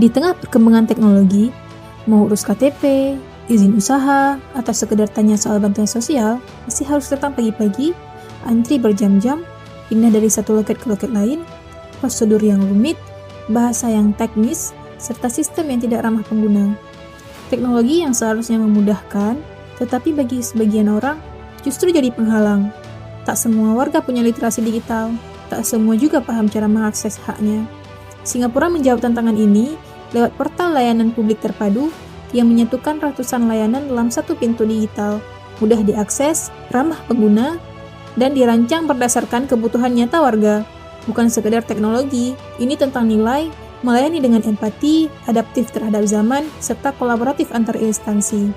Di tengah perkembangan teknologi, mau urus KTP, izin usaha, atau sekedar tanya soal bantuan sosial, masih harus datang pagi-pagi, antri berjam-jam, pindah dari satu loket ke loket lain, prosedur yang rumit, bahasa yang teknis, serta sistem yang tidak ramah pengguna. Teknologi yang seharusnya memudahkan, tetapi bagi sebagian orang justru jadi penghalang. Tak semua warga punya literasi digital, tak semua juga paham cara mengakses haknya. Singapura menjawab tantangan ini lewat portal layanan publik terpadu yang menyatukan ratusan layanan dalam satu pintu digital, mudah diakses, ramah pengguna, dan dirancang berdasarkan kebutuhan nyata warga. Bukan sekedar teknologi, ini tentang nilai, melayani dengan empati, adaptif terhadap zaman, serta kolaboratif antar instansi.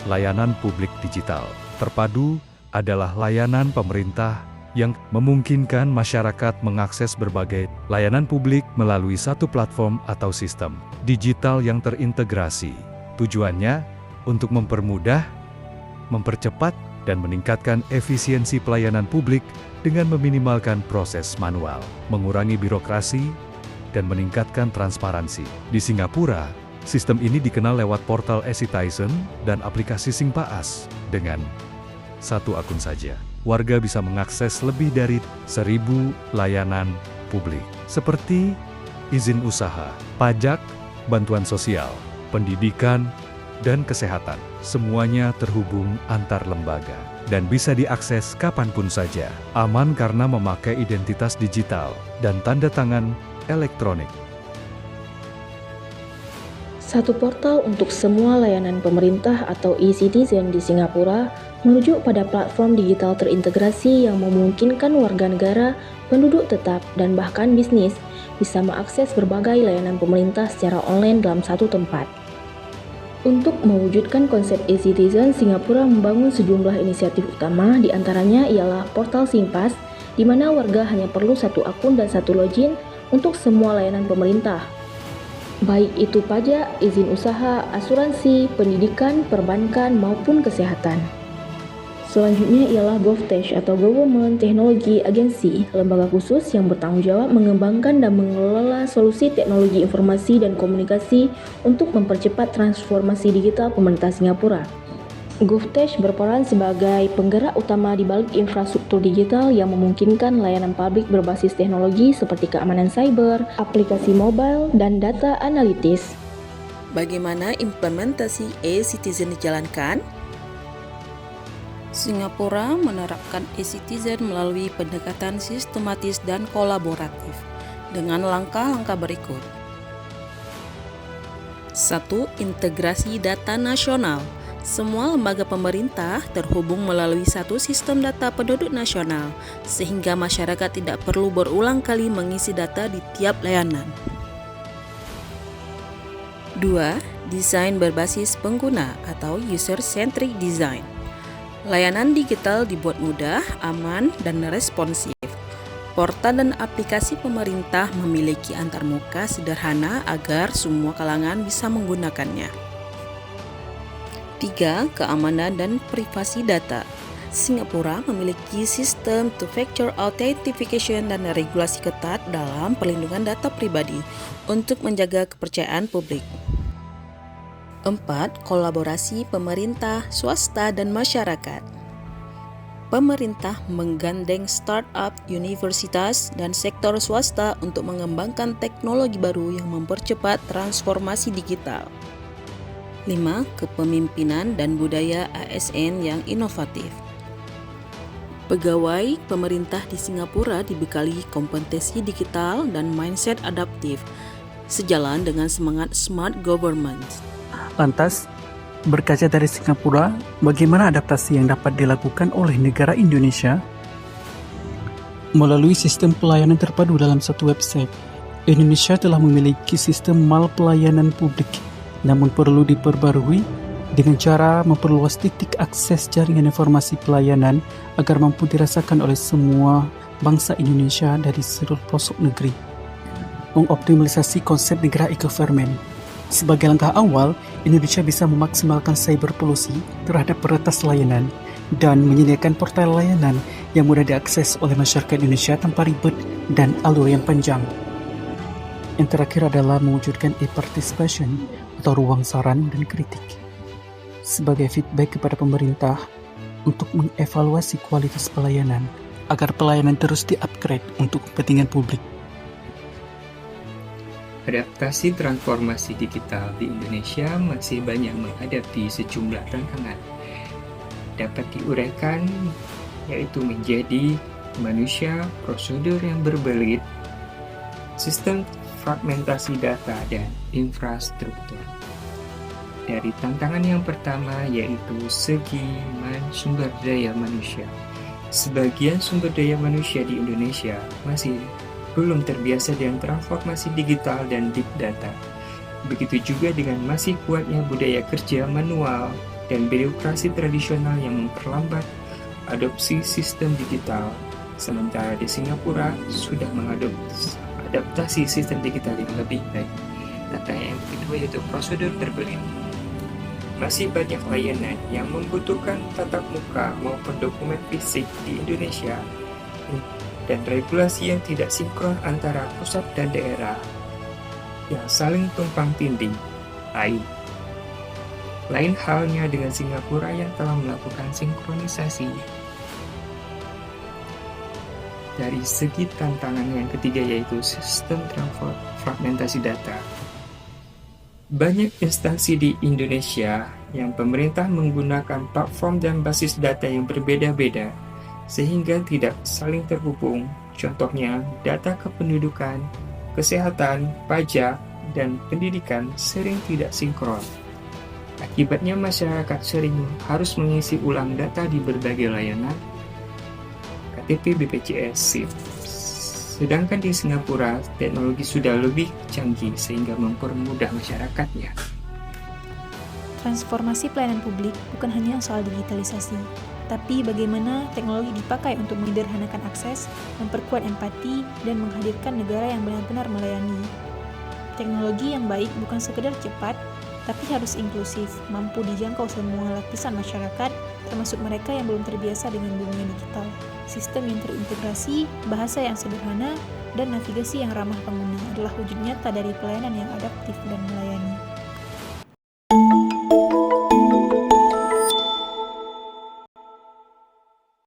Layanan publik digital terpadu adalah layanan pemerintah yang memungkinkan masyarakat mengakses berbagai layanan publik melalui satu platform atau sistem digital yang terintegrasi. Tujuannya untuk mempermudah, mempercepat, dan meningkatkan efisiensi pelayanan publik dengan meminimalkan proses manual, mengurangi birokrasi, dan meningkatkan transparansi. Di Singapura, sistem ini dikenal lewat portal eCitizen dan aplikasi SingPass. Dengan satu akun saja, warga bisa mengakses lebih dari 1.000 layanan publik, seperti izin usaha, pajak, bantuan sosial, pendidikan, dan kesehatan. Semuanya terhubung antar lembaga dan bisa diakses kapanpun saja. Aman karena memakai identitas digital dan tanda tangan elektronik. Satu portal untuk semua layanan pemerintah atau eCitizen di Singapura merujuk pada platform digital terintegrasi yang memungkinkan warga negara, penduduk tetap, dan bahkan bisnis bisa mengakses berbagai layanan pemerintah secara online dalam satu tempat. Untuk mewujudkan konsep eCitizen, Singapura membangun sejumlah inisiatif utama, di antaranya ialah portal SingPass, di mana warga hanya perlu satu akun dan satu login untuk semua layanan pemerintah, baik itu pajak, izin usaha, asuransi, pendidikan, perbankan, maupun kesehatan. Selanjutnya ialah GovTech atau Government Technology Agency, lembaga khusus yang bertanggung jawab mengembangkan dan mengelola solusi teknologi informasi dan komunikasi untuk mempercepat transformasi digital pemerintah Singapura. GovTech berperan sebagai penggerak utama di balik infrastruktur digital yang memungkinkan layanan publik berbasis teknologi seperti keamanan cyber, aplikasi mobile, dan data analitis. Bagaimana implementasi eCitizen dijalankan? Singapura menerapkan eCitizen melalui pendekatan sistematis dan kolaboratif dengan langkah-langkah berikut. 1. Integrasi data nasional. Semua lembaga pemerintah terhubung melalui satu sistem data penduduk nasional, sehingga masyarakat tidak perlu berulang kali mengisi data di tiap layanan. 2. Desain berbasis pengguna atau user-centric design. Layanan digital dibuat mudah, aman, dan responsif. Portal dan aplikasi pemerintah memiliki antarmuka sederhana agar semua kalangan bisa menggunakannya. 3. Keamanan dan privasi data. Singapura memiliki sistem two-factor authentication dan regulasi ketat dalam perlindungan data pribadi untuk menjaga kepercayaan publik. 4. Kolaborasi pemerintah, swasta, dan masyarakat. Pemerintah menggandeng startup, universitas, dan sektor swasta untuk mengembangkan teknologi baru yang mempercepat transformasi digital. 5. Kepemimpinan dan budaya ASN yang inovatif. Pegawai pemerintah di Singapura dibekali kompetensi digital dan mindset adaptif, sejalan dengan semangat smart government. Lantas, berkaca dari Singapura, bagaimana adaptasi yang dapat dilakukan oleh negara Indonesia? Melalui sistem pelayanan terpadu dalam satu website, Indonesia telah memiliki sistem mal pelayanan publik, namun perlu diperbarui dengan cara memperluas titik akses jaringan informasi pelayanan agar mampu dirasakan oleh semua bangsa Indonesia dari seluruh pelosok negeri. Mengoptimalisasi konsep negara e-government. Sebagai langkah awal, Indonesia bisa memaksimalkan cyber polusi terhadap peretas layanan dan menyediakan portal layanan yang mudah diakses oleh masyarakat Indonesia tanpa ribet dan alur yang panjang. Yang terakhir adalah mewujudkan e-participation atau ruang saran dan kritik sebagai feedback kepada pemerintah untuk mengevaluasi kualitas pelayanan agar pelayanan terus di-upgrade untuk kepentingan publik. Adaptasi transformasi digital di Indonesia masih banyak menghadapi sejumlah tantangan. Dapat diuraikan yaitu menjadi manusia, prosedur yang berbelit, sistem fragmentasi data, dan infrastruktur. Dari tantangan yang pertama yaitu segi sumber daya manusia. Sebagian sumber daya manusia di Indonesia masih belum terbiasa dengan transformasi digital dan big data. Begitu juga dengan masih kuatnya budaya kerja manual dan birokrasi tradisional yang memperlambat adopsi sistem digital. Sementara di Singapura sudah mengadaptasi sistem digital yang lebih baik. Tantangan yang kedua yaitu prosedur berbelit. Masih banyak layanan yang membutuhkan tatap muka maupun dokumen fisik di Indonesia dan regulasi yang tidak sinkron antara pusat dan daerah yang saling tumpang tindih. Lain halnya dengan Singapura yang telah melakukan sinkronisasi. Dari segi tantangan yang ketiga yaitu sistem fragmentasi data. Banyak instansi di Indonesia yang pemerintah menggunakan platform dan basis data yang berbeda-beda sehingga tidak saling terhubung. Contohnya, data kependudukan, kesehatan, pajak, dan pendidikan sering tidak sinkron. Akibatnya masyarakat sering harus mengisi ulang data di berbagai layanan KTP, BPJS, SIM. Sedangkan di Singapura, teknologi sudah lebih canggih sehingga mempermudah masyarakatnya. Transformasi pelayanan publik bukan hanya soal digitalisasi, tapi bagaimana teknologi dipakai untuk menyederhanakan akses, memperkuat empati, dan menghadirkan negara yang benar-benar melayani. Teknologi yang baik bukan sekedar cepat, tapi harus inklusif, mampu dijangkau semua lapisan masyarakat, termasuk mereka yang belum terbiasa dengan dunia digital. Sistem yang terintegrasi, bahasa yang sederhana, dan navigasi yang ramah pengguna adalah wujud nyata dari pelayanan yang adaptif dan melayani.